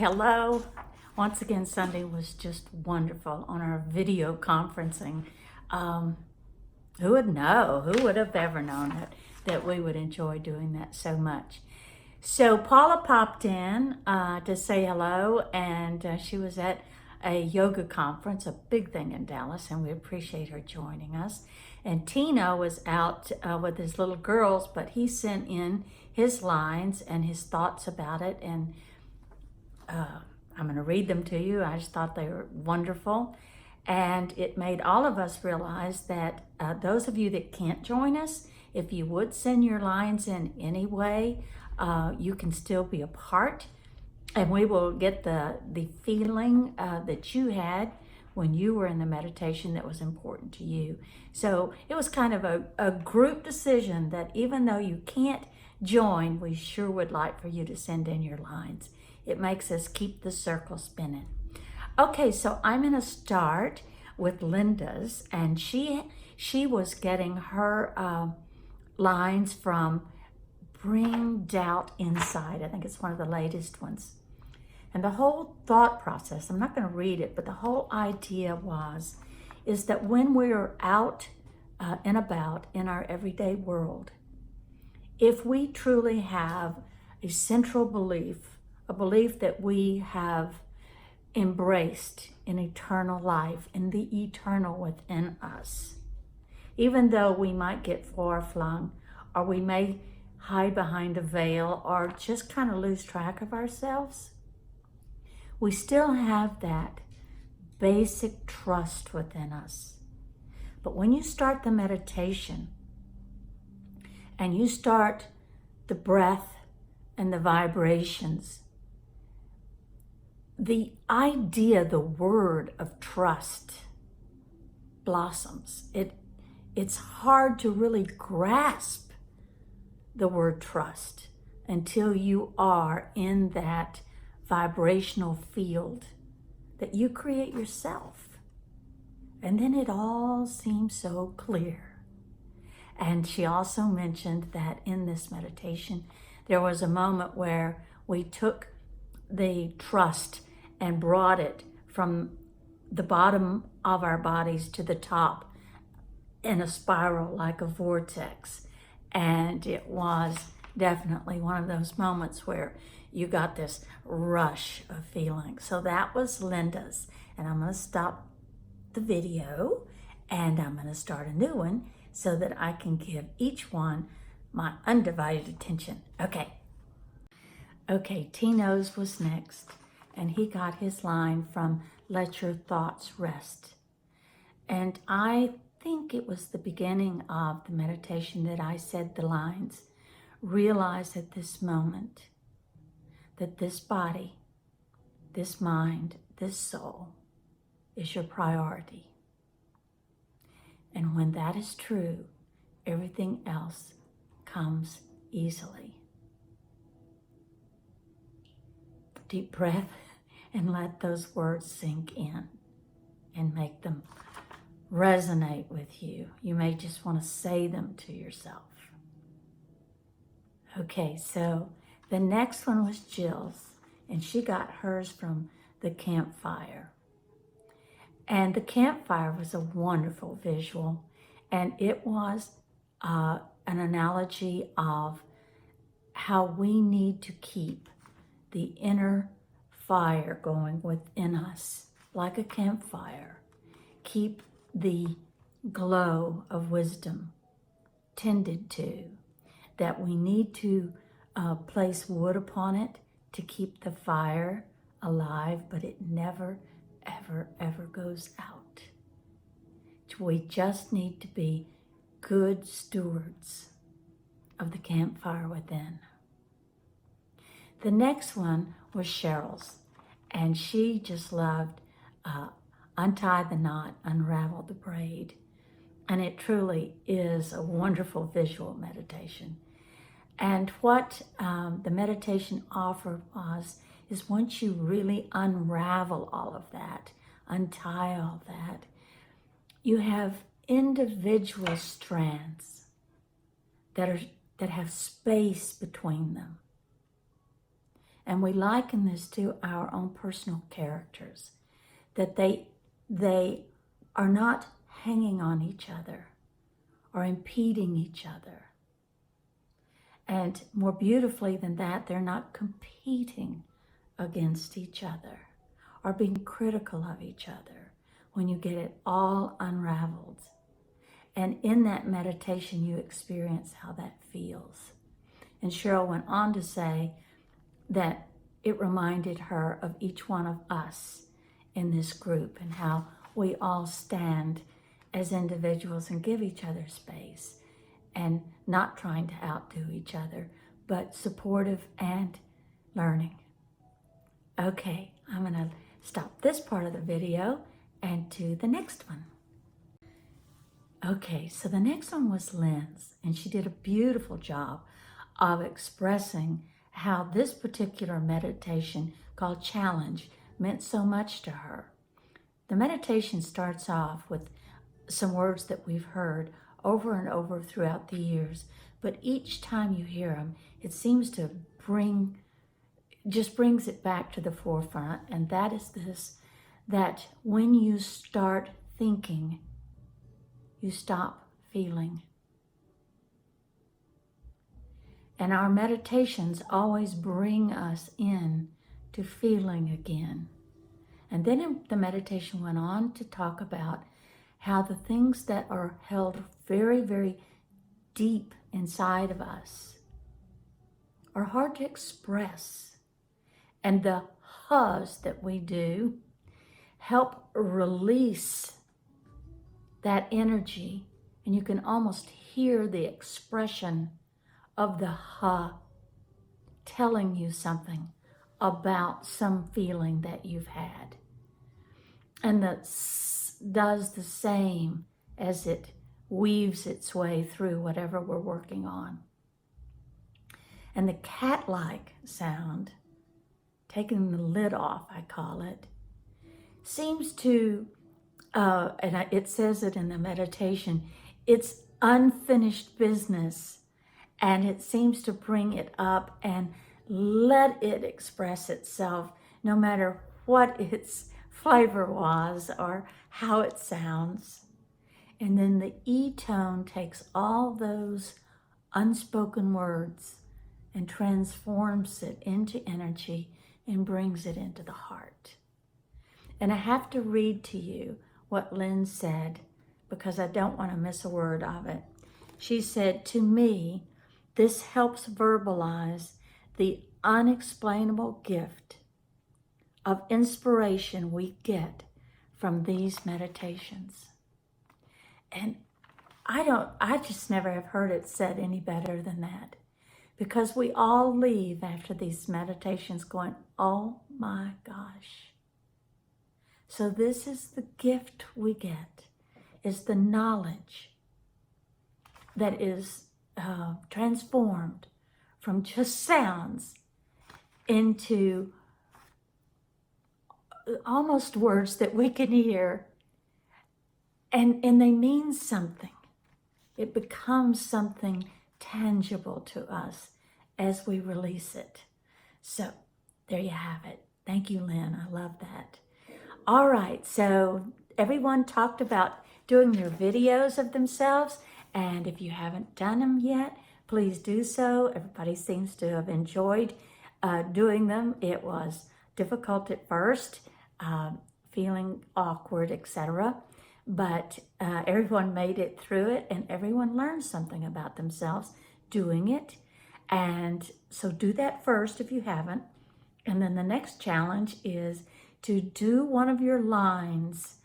Hello. Once again, Sunday was just wonderful on our video conferencing. Who would know? Who would have ever known that we would enjoy doing that so much? So Paula popped in to say hello, and she was at a yoga conference, a big thing in Dallas, and we appreciate her joining us. And Tino was out with his little girls, but he sent in his lines and his thoughts about it, and I'm going to read them to you. I just thought they were wonderful. And it made all of us realize that those of you that can't join us, if you would send your lines in anyway, you can still be a part. And we will get the feeling that you had when you were in the meditation that was important to you. So it was kind of a group decision that even though you can't join, we sure would like for you to send in your lines. It makes us keep the circle spinning. Okay, so I'm going to start with Linda's, and she was getting her lines from Bring Doubt Inside. I think it's one of the latest ones. And the whole thought process, I'm not going to read it, but the whole idea is that when we're out and about in our everyday world, if we truly have a central belief, a belief that we have embraced in eternal life, in the eternal within us, even though we might get far-flung, or we may hide behind a veil, or just kind of lose track of ourselves, we still have that basic trust within us. But when you start the meditation, and you start the breath and the vibrations, the idea, the word of trust blossoms. It's hard to really grasp the word trust until you are in that vibrational field that you create yourself. And then it all seems so clear. And she also mentioned that in this meditation, there was a moment where we took the trust and brought it from the bottom of our bodies to the top in a spiral like a vortex. And it was definitely one of those moments where you got this rush of feeling. So that was Linda's. And I'm going to stop the video and I'm going to start a new one so that I can give each one my undivided attention. Okay, Tino's was next, and he got his line from Let Your Thoughts Rest. And I think it was the beginning of the meditation that I said the lines, realize at this moment that this body, this mind, this soul is your priority. And when that is true, everything else comes easily. Deep breath and let those words sink in and make them resonate with you. You may just want to say them to yourself. Okay, so the next one was Jill's, and she got hers from the campfire. And the campfire was a wonderful visual, and it was an analogy of how we need to keep the inner fire going within us, like a campfire. Keep the glow of wisdom tended to, that we need to place wood upon it to keep the fire alive, but it never, ever, ever goes out. We just need to be good stewards of the campfire within. The next one was Cheryl's, and she just loved Untie the Knot, Unravel the Braid. And it truly is a wonderful visual meditation. And what the meditation offered is once you really unravel all of that, untie all that, you have individual strands that have space between them. And we liken this to our own personal characters, that they are not hanging on each other or impeding each other. And more beautifully than that, they're not competing against each other or being critical of each other when you get it all unraveled. And in that meditation, you experience how that feels. And Cheryl went on to say that it reminded her of each one of us in this group and how we all stand as individuals and give each other space and not trying to outdo each other, but supportive and learning. Okay, I'm going to stop this part of the video and do the next one. Okay, so the next one was Lynn's, and she did a beautiful job of expressing how this particular meditation called Challenge meant so much to her. The meditation starts off with some words that we've heard over and over throughout the years, but each time you hear them, it seems to just brings it back to the forefront, and that is this, that when you start thinking, you stop feeling. And our meditations always bring us in to feeling again. And then the meditation went on to talk about how the things that are held very, very deep inside of us are hard to express. And the huhs that we do help release that energy. And you can almost hear the expression of the huh telling you something about some feeling that you've had. And the s does the same as it weaves its way through whatever we're working on. And the cat-like sound, taking the lid off, I call it, seems to, it says it in the meditation, it's unfinished business, and it seems to bring it up and let it express itself, no matter what its flavor was or how it sounds. And then the E tone takes all those unspoken words and transforms it into energy and brings it into the heart. And I have to read to you what Lynn said, because I don't want to miss a word of it. She said, "To me, this helps verbalize the unexplainable gift of inspiration we get from these meditations." And I just never have heard it said any better than that, because we all leave after these meditations going, oh my gosh. So this is the gift we get, is the knowledge that is transformed from just sounds into almost words that we can hear, and they mean something. It becomes something tangible to us as we release it. So there you have it. Thank you, Lynn. I love that. All right, so everyone talked about doing their videos of themselves, and if you haven't done them yet, please do so. Everybody seems to have enjoyed doing them. It was difficult at first, feeling awkward, etc. But everyone made it through it, and everyone learned something about themselves doing it. And so do that first if you haven't. And then the next challenge is to do one of your lines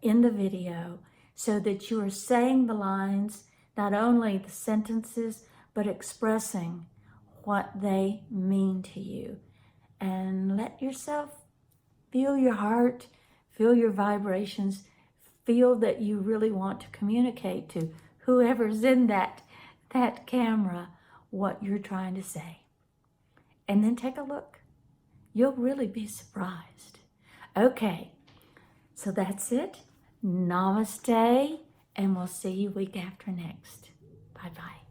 in the video, so that you are saying the lines, not only the sentences, but expressing what they mean to you. And let yourself feel your heart, feel your vibrations, feel that you really want to communicate to whoever's in that camera what you're trying to say. And then take a look. You'll really be surprised. Okay, so that's it. Namaste, and we'll see you week after next. Bye-bye.